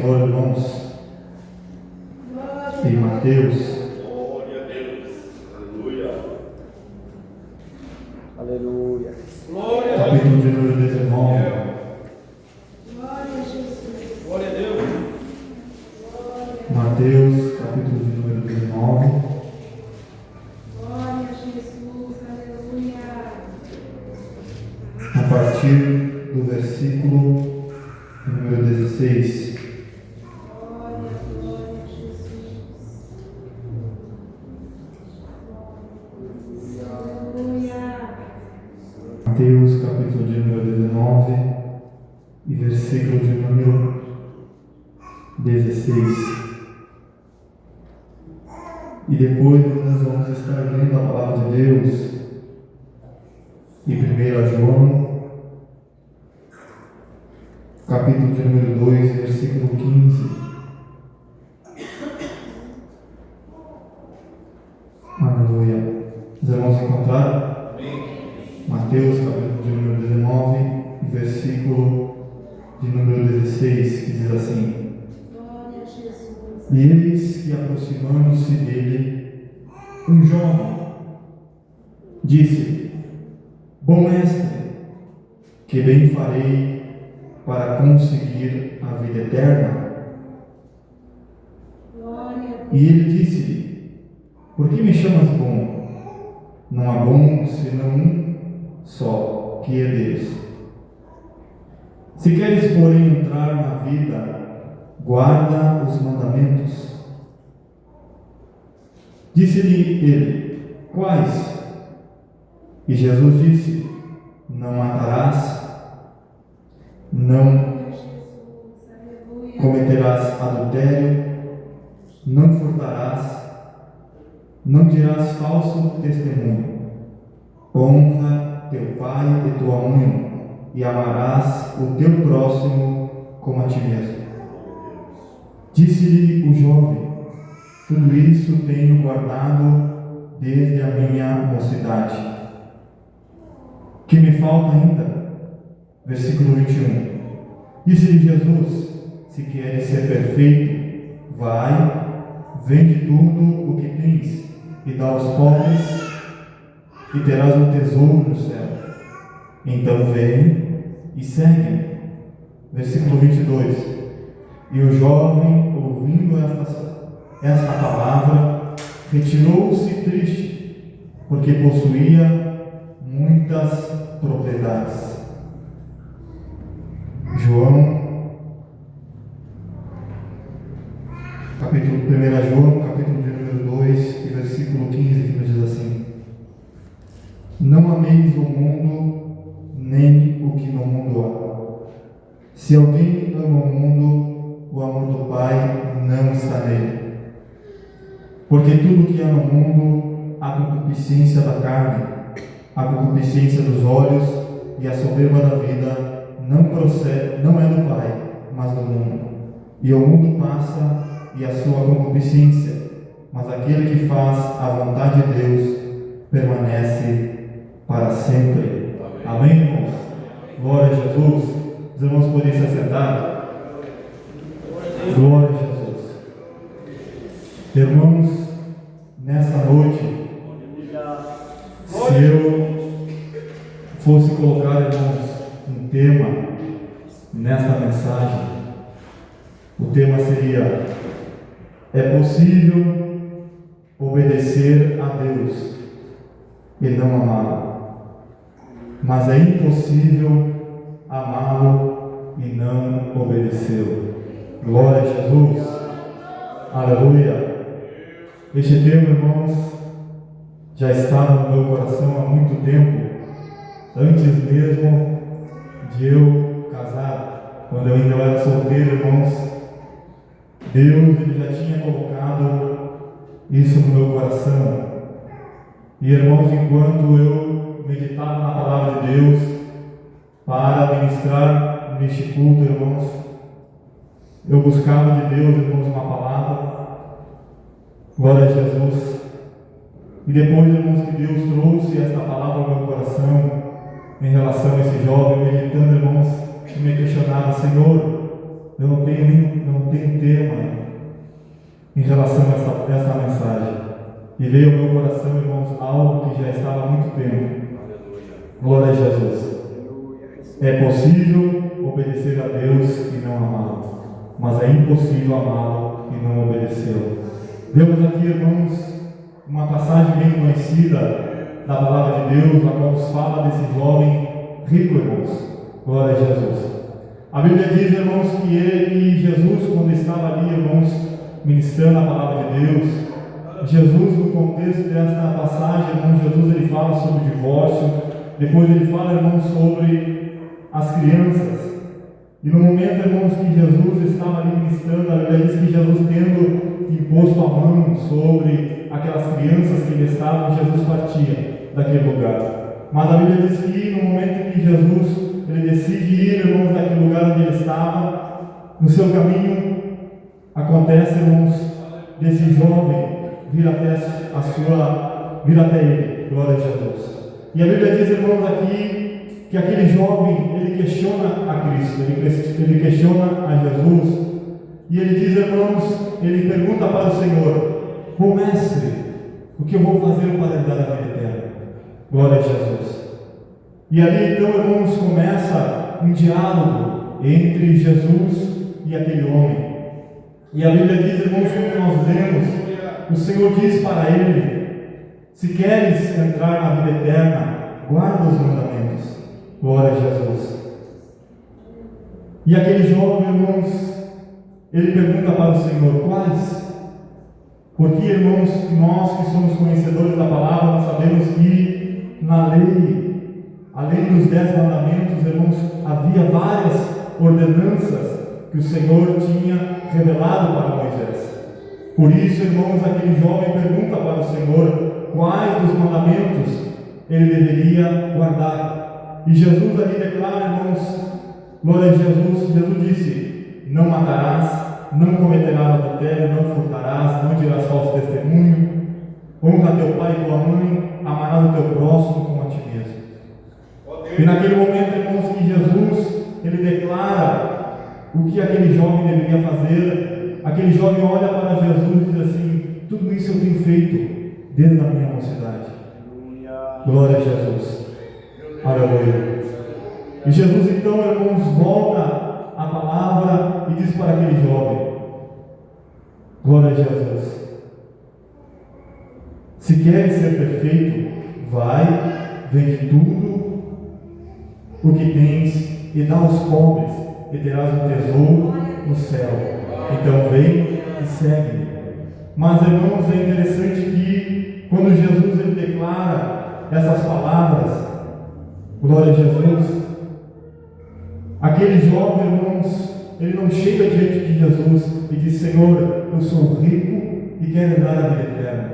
Senhor, irmãos, em Mateus. Glória a Deus. Aleluia. Aleluia. Glória a Capítulo Deus. de número 19. Glória a Jesus. Glória a Deus. Mateus, capítulo de número 19. Glória a Jesus, aleluia. A partir do versículo número 16. Glória a Jesus. Aleluia. Mateus, capítulo de número 19 e versículo de número 16. E depois nós vamos estar lendo a palavra de Deus em 1 João, capítulo de número 2, versículo 15. Aleluia. Os irmãos encontraram? Mateus, capítulo de número 19 e versículo de número 16, que diz assim: Glória a Jesus. E eis que, aproximando-se dele, um jovem disse: Bom mestre, que bem farei para conseguir a vida eterna? Glória a Deus. E ele disse-lhe: Por que me chamas bom? Não há bom senão um só, que é Deus. Se queres, porém, entrar na vida, guarda os mandamentos. Disse-lhe ele: Quais? E Jesus disse: Não matarás, não Glória a Jesus, aleluia. cometerás adultério, não furtarás, não dirás falso testemunho, honra teu pai e tua mãe, e amarás o teu próximo como a ti mesmo. Disse-lhe o jovem: Tudo isso tenho guardado desde a minha mocidade. Que me falta ainda? Versículo 21. Disse-lhe Jesus: Se queres ser perfeito, vai, vende tudo o que tens e dá aos pobres, e terás um tesouro no céu. Então vem e segue. Versículo 22. E o jovem, ouvindo esta palavra, retirou-se triste, porque possuía muitas propriedades. João, capítulo 1 João, capítulo de número 2, e versículo 15, que nos diz assim: Não ameis o mundo, nem o que no mundo há. Se alguém ama o mundo, o amor do Pai não está nele. Porque tudo que há no mundo, a concupiscência da carne, a concupiscência dos olhos e a soberba da vida, não é do Pai, mas do mundo. E o mundo passa e a sua concupiscência, mas aquele que faz a vontade de Deus permanece para sempre. Amém, irmãos? Glória a Jesus. Os irmãos podem se assentar. Glória a Jesus. Irmãos, nessa noite, se eu fosse colocar, irmãos, um tema nesta mensagem, o tema seria: é possível obedecer a Deus e não amá-lo, mas é impossível amá-lo e não obedecê-lo. Glória a Jesus. Aleluia. Este tema, irmãos, já estava no meu coração há muito tempo, antes mesmo de eu casar. Quando eu ainda era solteiro, irmãos, Deus ele já tinha colocado isso no meu coração. E, irmãos, enquanto eu meditava na palavra de Deus para ministrar neste culto, irmãos, eu buscava de Deus, irmãos, uma palavra. Glória a Jesus. E depois, irmãos, que Deus trouxe esta palavra ao meu coração em relação a esse jovem, meditando, irmãos, e me questionava: Senhor, eu não tenho tema em relação a essa mensagem. E veio ao meu coração, irmãos, algo que já estava há muito tempo. Glória a Jesus. É possível obedecer a Deus e não amá-lo, mas é impossível amá-lo e não obedecê-lo. Vemos aqui, irmãos, uma passagem bem conhecida da palavra de Deus, a qual nos fala desse jovem rico, irmãos. Glória a Jesus. A Bíblia diz, irmãos, que Jesus, quando estava ali, irmãos, ministrando a palavra de Deus, Jesus, no contexto desta passagem, irmãos, Jesus ele fala sobre o divórcio, depois ele fala, irmãos, sobre as crianças. E no momento, irmãos, que Jesus estava ali ministrando, a Bíblia diz que Jesus, tendo imposto a mão sobre aquelas crianças que ali estavam, Jesus partia daquele lugar. Mas a Bíblia diz que no momento que Jesus ele decide ir, irmãos, daquele lugar onde ele estava, no seu caminho, acontece, irmãos, desse jovem vir até ele. Glória a Jesus. E a Bíblia diz, irmãos, aqui que aquele jovem, ele questiona a Cristo, ele questiona a Jesus, e ele diz, irmãos, ele pergunta para o Senhor: bom mestre, o que eu vou fazer para herdar a vida eterna? Glória a Jesus. E ali então, irmãos, começa um diálogo entre Jesus e aquele homem. E a Bíblia diz, irmãos, como nós lemos, o Senhor diz para ele: se queres entrar na vida eterna, guarda os mandamentos. Glória a Jesus. E aquele jovem, irmãos, ele pergunta para o Senhor: quais? Porque, irmãos, nós que somos conhecedores da palavra, nós sabemos que na lei, além dos 10 mandamentos, irmãos, havia várias ordenanças que o Senhor tinha revelado para Moisés. Por isso, irmãos, aquele jovem pergunta para o Senhor quais dos mandamentos ele deveria guardar. E Jesus ali declara, irmãos, glória a Jesus, Jesus disse: não matarás, não cometerás adultério, não furtarás, não dirás falso testemunho, honra teu pai e tua mãe, amarás o teu próximo como a ti mesmo. E naquele momento, irmãos, que Jesus ele declara o que aquele jovem deveria fazer, aquele jovem olha para Jesus e diz assim: tudo isso eu tenho feito desde a minha mocidade. Glória a Jesus. Aleluia. E Jesus então, irmãos, volta a palavra e diz para aquele jovem: glória a Jesus, se queres ser perfeito, vai, vende tudo o que tens e dá aos pobres, e terás um tesouro no céu. Então vem e segue-me. Mas, irmãos, é interessante que quando Jesus ele declara essas palavras, glória a Jesus, aquele jovem, irmãos, ele não chega diante de Jesus e diz: Senhor, eu sou rico e quero dar a vida eterna.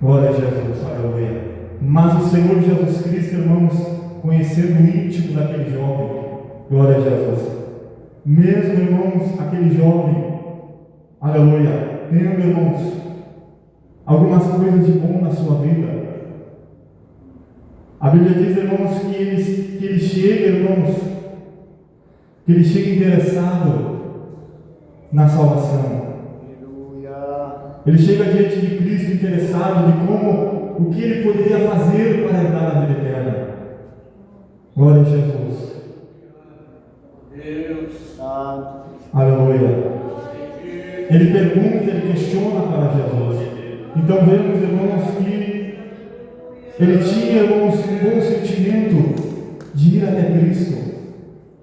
Glória a Jesus, aleluia. Mas o Senhor Jesus Cristo, irmãos, conhecendo o íntimo daquele jovem, glória a Jesus, mesmo, irmãos, aquele jovem, aleluia, tendo, irmãos, algumas coisas de bom na sua vida, a Bíblia diz, irmãos, que ele chega, irmãos, que ele chega interessado na salvação. Ele chega diante de Cristo interessado de o que ele poderia fazer para herdar a vida eterna. Glória a Jesus. Deus Santo. Aleluia. Ele pergunta, ele questiona para Jesus. Então vemos, irmãos, que ele tinha, irmãos, um bom sentimento de ir até Cristo.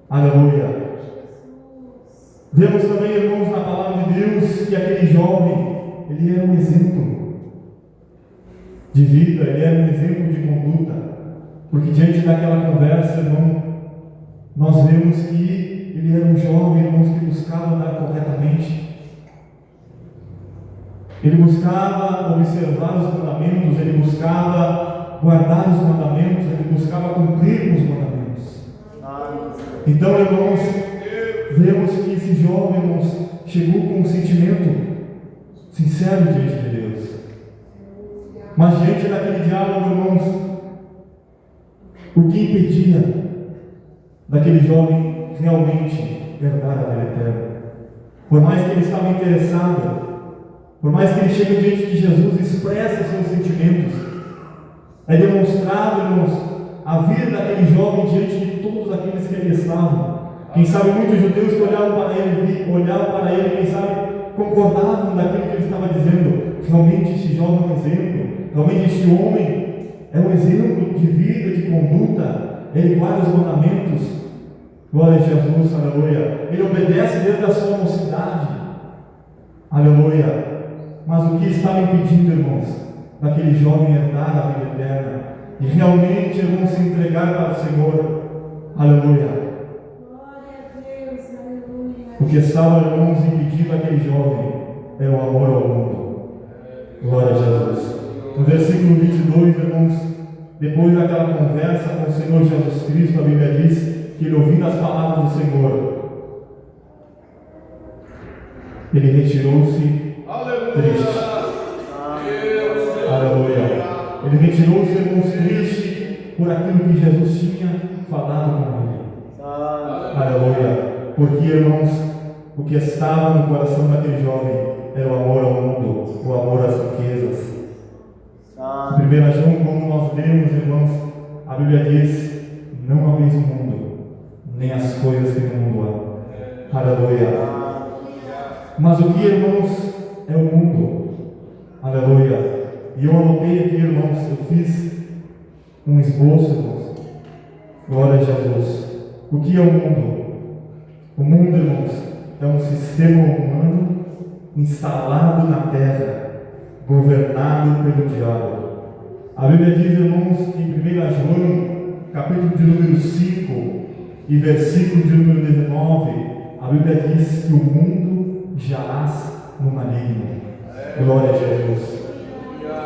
Aleluia. Vemos também, irmãos, na palavra de Deus que aquele jovem, ele era um exemplo de vida, ele era um exemplo de conduta, porque diante daquela conversa, irmão, nós vemos que ele era um jovem, irmãos, que buscava andar corretamente, ele buscava observar os mandamentos, ele buscava guardar os mandamentos, ele buscava cumprir os mandamentos. Então, irmãos, vemos que esse jovem, irmãos, chegou com um sentimento sincero diante de Deus. Mas diante daquele diálogo, irmãos, o que impedia daquele jovem realmente herdar a vida eterna. Por mais que ele estava interessado, por mais que ele chegue diante de Jesus e expresse seus sentimentos, é demonstrado, irmãos, a vida daquele jovem diante de todos aqueles que ali estavam. Quem sabe muitos judeus que olhavam para ele, quem sabe concordavam daquilo que ele estava dizendo. Realmente este jovem é um exemplo, realmente este homem é um exemplo de vida, de conduta, ele guarda os mandamentos. Glória a Jesus, aleluia. Ele obedece desde a sua mocidade, aleluia. Mas o que estava impedindo, irmãos, daquele jovem herdar a vida eterna, de realmente, irmãos, se entregar para o Senhor, aleluia. O que estava, irmãos, impedindo aquele jovem era o amor ao mundo. Glória a Jesus. No versículo 22, irmãos, depois daquela conversa com o Senhor Jesus Cristo, a Bíblia diz que ele, ouvindo as palavras do Senhor, ele retirou-se triste. Aleluia. Ele retirou-se, irmãos, triste por aquilo que Jesus tinha falado com ele. Aleluia. Porque, irmãos, o que estava no coração daquele jovem era o amor ao mundo, o amor às riquezas. Em 1 João, como nós lemos, irmãos, a Bíblia diz: não ameis o mundo, nem as coisas que no mundo há. Aleluia. Mas o que, irmãos, é o mundo? Aleluia. E eu anotei aqui, irmãos, eu fiz um esboço, irmãos. Glória a Jesus. O que é o mundo? O mundo, irmãos, é um sistema humano instalado na terra, governado pelo diabo. A Bíblia diz, irmãos, em 1 João, capítulo de número 5 e versículo de número 19, a Bíblia diz que o mundo jaz no maligno. Glória a Jesus.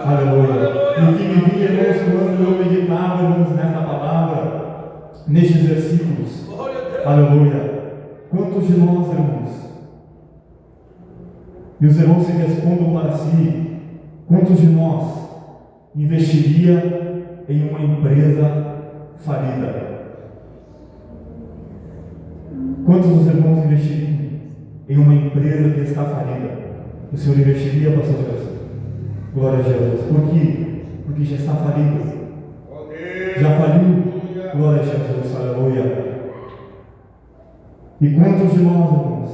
Aleluia. E o que me vinha, irmãos, quando eu meditava, irmãos, nesta palavra, nestes versículos. Aleluia. Quantos de nós, irmãos? E os irmãos se respondam para si: quantos de nós investiria em uma empresa falida? Quantos dos irmãos investiriam em uma empresa que está falida? O Senhor investiria, pastor Jesus? Glória a Jesus. Por quê? Porque já está falido. Já faliu. Glória a Jesus. Aleluia. E quantos de nós, irmãos,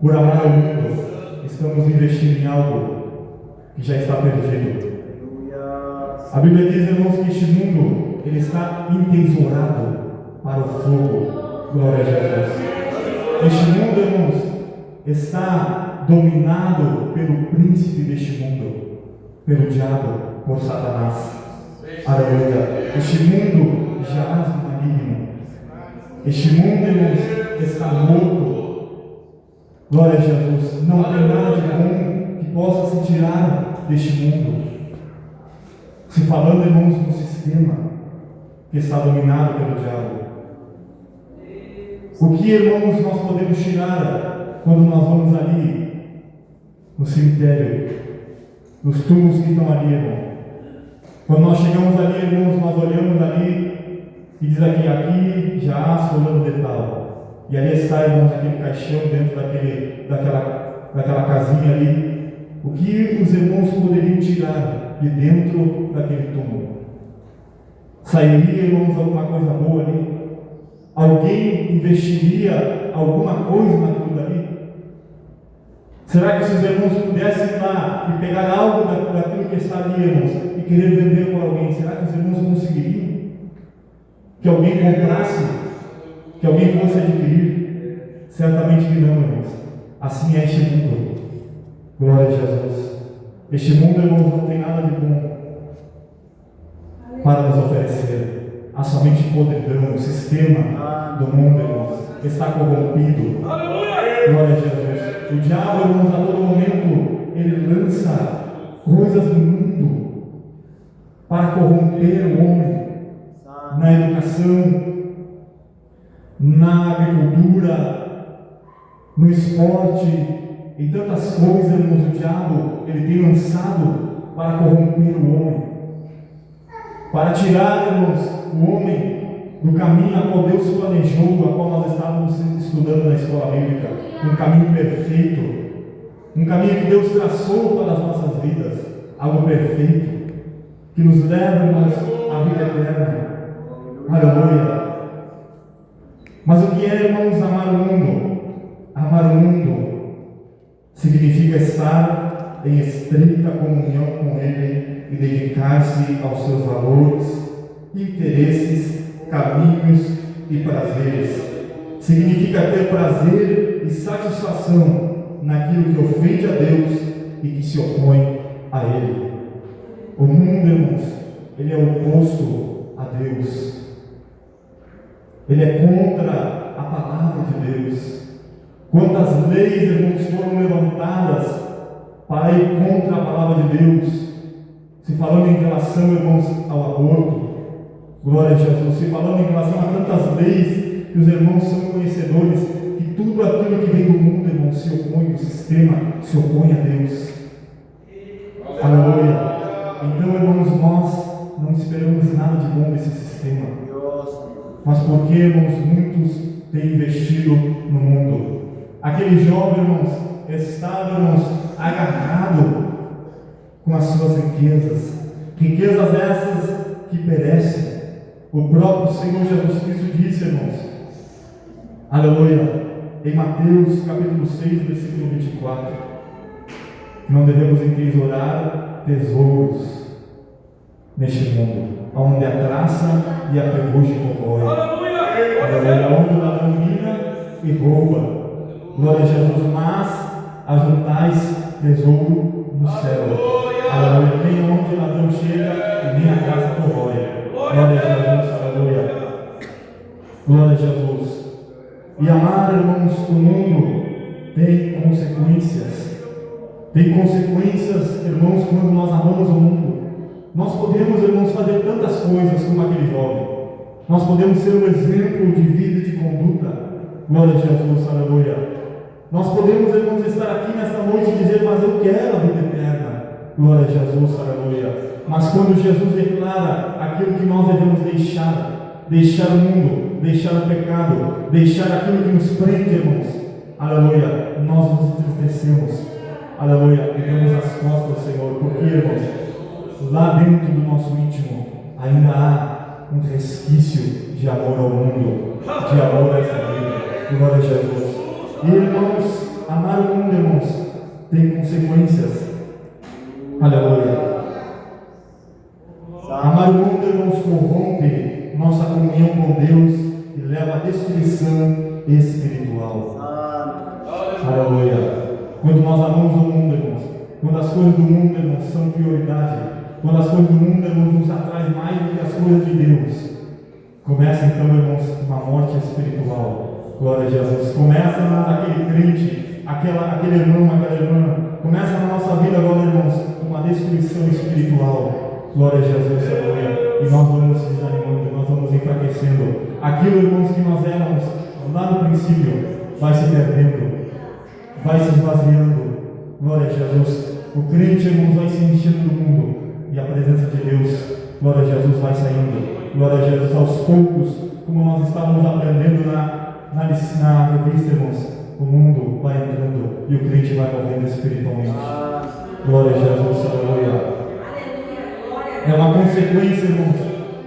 por amar ao mundo, estamos investindo em algo que já está perdido? A Bíblia diz, irmãos, que este mundo ele está entesourado para o fogo. Glória a Jesus. Este mundo, irmãos, está dominado pelo príncipe deste mundo, pelo diabo, por Satanás. Aleluia. Este mundo jaz no maligno. Este mundo, irmãos, está morto. Glória a Jesus. Não tem nada de bom que possa se tirar deste mundo. Se falando, irmãos, no sistema que está dominado pelo diabo. O que, irmãos, nós podemos tirar quando nós vamos ali no cemitério, nos túmulos que estão ali, irmão? Quando nós chegamos ali, irmãos, nós olhamos ali e diz aqui já há fulano de tal. E ali está, irmãos, aquele caixão dentro daquela casinha ali. O que os irmãos poderiam tirar de dentro daquele túmulo? Sairia, irmãos, alguma coisa boa ali? Alguém investiria alguma coisa naquilo dali? Será que se os irmãos pudessem ir lá e pegar algo daquilo que está ali, irmãos, e querer vender para alguém, será que os irmãos conseguiriam? Que alguém comprasse? Que alguém fosse adquirir? Certamente que não, irmãos. Assim é este mundo. Glória a Jesus. Este mundo, irmãos, não tem nada de bom para nos oferecer. Há somente podridão. O sistema do mundo, irmãos, está corrompido. Glória a Jesus. O diabo, irmãos, a todo momento, ele lança coisas no mundo para corromper o homem. Na educação, na agricultura, no esporte, em tantas coisas, irmãos, o diabo, ele tem lançado para corromper o homem, para tirar, irmãos, o homem do caminho a qual Deus planejou, a qual nós estávamos estudando na escola bíblica, um caminho perfeito, um caminho que Deus traçou para as nossas vidas, algo perfeito, que nos leva, irmãos, à vida eterna. Aleluia. Mas o que é, irmãos, amar o mundo? Amar o mundo significa estar em estreita comunhão com Ele e dedicar-se aos seus valores, interesses, caminhos e prazeres. Significa ter prazer e satisfação naquilo que ofende a Deus e que se opõe a Ele. O mundo, irmãos, ele é oposto a Deus. Ele é contra a palavra de Deus. Quantas leis, irmãos, foram levantadas para ir contra a palavra de Deus? Se falando em relação, irmãos, ao aborto, glória a Jesus. Se falando em relação a tantas leis, que os irmãos são conhecedores, que tudo aquilo que vem do mundo, irmãos, se opõe, do sistema, se opõe a Deus. Aleluia. Então, irmãos, nós não esperamos nada de bom desse sistema. Mas porque, irmãos, muitos têm investido no mundo. Aquele jovem, irmãos, estava, irmãos, agarrado com as suas riquezas. Riquezas essas que perecem. O próprio Senhor Jesus Cristo disse, irmãos, aleluia, em Mateus capítulo 6, versículo 24, que não devemos entesourar tesouros neste mundo, onde a traça e a ferrugem corroem, onde o ladrão mina e rouba. Glória a Jesus. Mas ajuntais tesouro no céu, aleluia, nem onde o ladrão chega e nem a traça corrói. Glória a Jesus, aleluia. Glória a Jesus. E amar, irmãos, o mundo tem consequências. Tem consequências, irmãos, quando nós amamos o mundo. Nós podemos, irmãos, fazer tantas coisas como aquele jovem. Nós podemos ser um exemplo de vida e de conduta. Glória a Jesus, aleluia. Nós podemos, irmãos, estar aqui nesta noite e dizer, mas eu quero a vida eterna. Glória a Jesus, aleluia. Mas quando Jesus declara aquilo que nós devemos deixar o mundo, deixar o pecado, deixar aquilo que nos prende, irmãos, aleluia, nós nos entristecemos, aleluia, e damos as costas, Senhor, porque, irmãos, lá dentro do nosso íntimo ainda há um resquício de amor ao mundo, de amor a essa vida. Glória a Jesus. E, irmãos, amar o mundo, irmãos, tem consequências. Aleluia. Amar o mundo, irmãos, corrompe nossa comunhão com Deus e leva à destruição espiritual. Aleluia. Quando nós amamos o mundo, irmãos, quando as coisas do mundo, irmãos, são prioridade, quando as coisas do mundo, irmãos, nos atraem mais do que as coisas de Deus, começa então, irmãos, uma morte espiritual. Glória a Jesus. Começa, irmãos, aquele crente, aquele irmão, aquela irmã, começa na nossa vida agora, irmãos, uma destruição espiritual. Glória a Jesus, aleluia. E nós vamos desanimando, nós vamos enfraquecendo. Aquilo, irmãos, que nós éramos lá no princípio, vai se perdendo, vai se esvaziando. Glória a Jesus. O crente, irmãos, vai se enchendo do mundo e a presença de Deus, glória a Jesus, vai saindo. Glória a Jesus. Aos poucos, como nós estávamos aprendendo na revista, irmãos, o mundo vai entrando e o crente vai morrendo espiritualmente. Glória a Jesus, aleluia. É uma consequência, irmãos,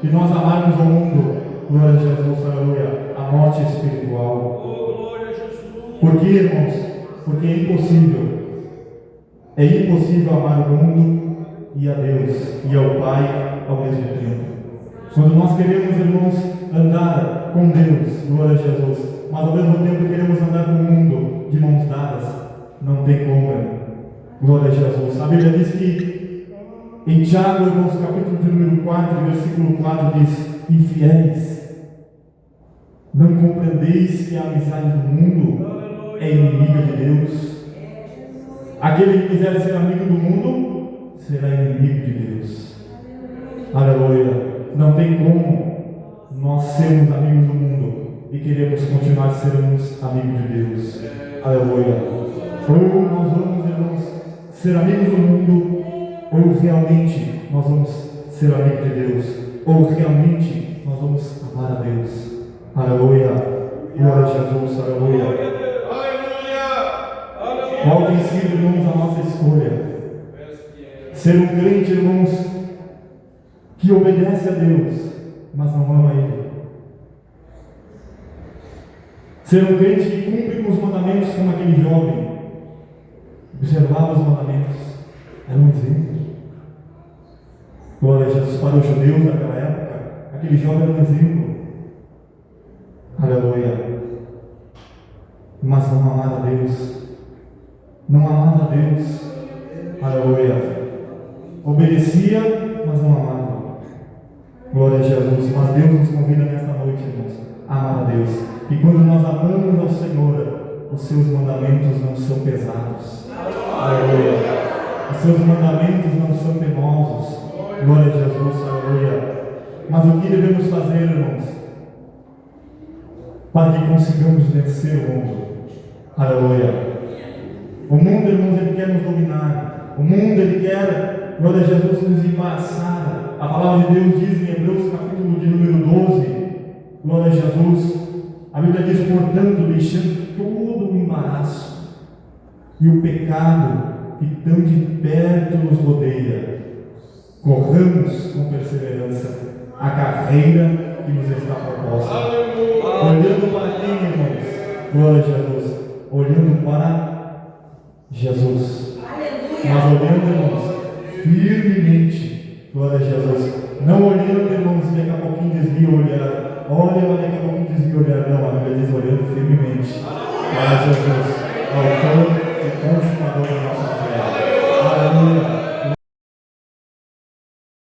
de nós amarmos o mundo. Glória a Jesus, aleluia. A morte espiritual. Por quê, irmãos? Porque é impossível. É impossível amar o mundo e a Deus e ao Pai ao mesmo tempo. Quando nós queremos, irmãos, andar com Deus, glória a Jesus, mas ao mesmo tempo queremos andar com o mundo de mãos dadas, não tem como, irmão. Glória a Jesus. A Bíblia diz que em Tiago, irmãos, capítulo de número 4, versículo 4 diz: infiéis, não compreendeis que a amizade do mundo é inimiga de Deus? Aquele que quiser ser amigo do mundo será inimigo de Deus. Aleluia. Não tem como nós sermos amigos do mundo e queremos continuar sermos amigos de Deus. Aleluia. Ou nós vamos, irmãos, ser amigos do mundo, ou realmente nós vamos ser amigos de Deus, ou realmente nós vamos Glória a Deus. Aleluia. Glória a Jesus. Aleluia. Qual tem sido, irmãos, a nossa escolha? Ser um crente, irmãos, que obedece a Deus, mas não ama Ele. Ser um crente que cumpre com os mandamentos como aquele jovem. Observava os mandamentos. Era um exemplo. Glória a Jesus. Para os judeus naquela época, aquele jovem era um exemplo. Aleluia. Mas não amava a Deus. Não amava a Deus. Aleluia. Obedecia, mas não amava. Glória a Jesus. Mas Deus nos convida nesta noite, irmãos, a amar a Deus. E quando nós amamos ao Senhor, os seus mandamentos não são pesados. Aleluia. Os seus mandamentos não são penosos. Glória a Jesus. Aleluia. Mas o que devemos fazer, irmãos, para que consigamos vencer o mundo? Aleluia. O mundo, irmãos, ele quer nos dominar. O mundo, ele quer, glória a Jesus, nos embaraçar. A palavra de Deus diz em Hebreus capítulo de número 12, glória a Jesus, a Bíblia diz, portanto, deixando todo o embaraço e o pecado que tão de perto nos rodeia, corramos com perseverança a carreira que nos está proposta. Olhando para quem, irmãos? Glória a Jesus. Olhando para Jesus. Mas olhando, irmãos, firmemente. Glória a Jesus. Não olhando, irmãos, daqui a pouquinho desvia o olhar. Olha, mas daqui a pouquinho desvia o olhar. Não, a Bíblia diz olhando firmemente. Glória a Jesus.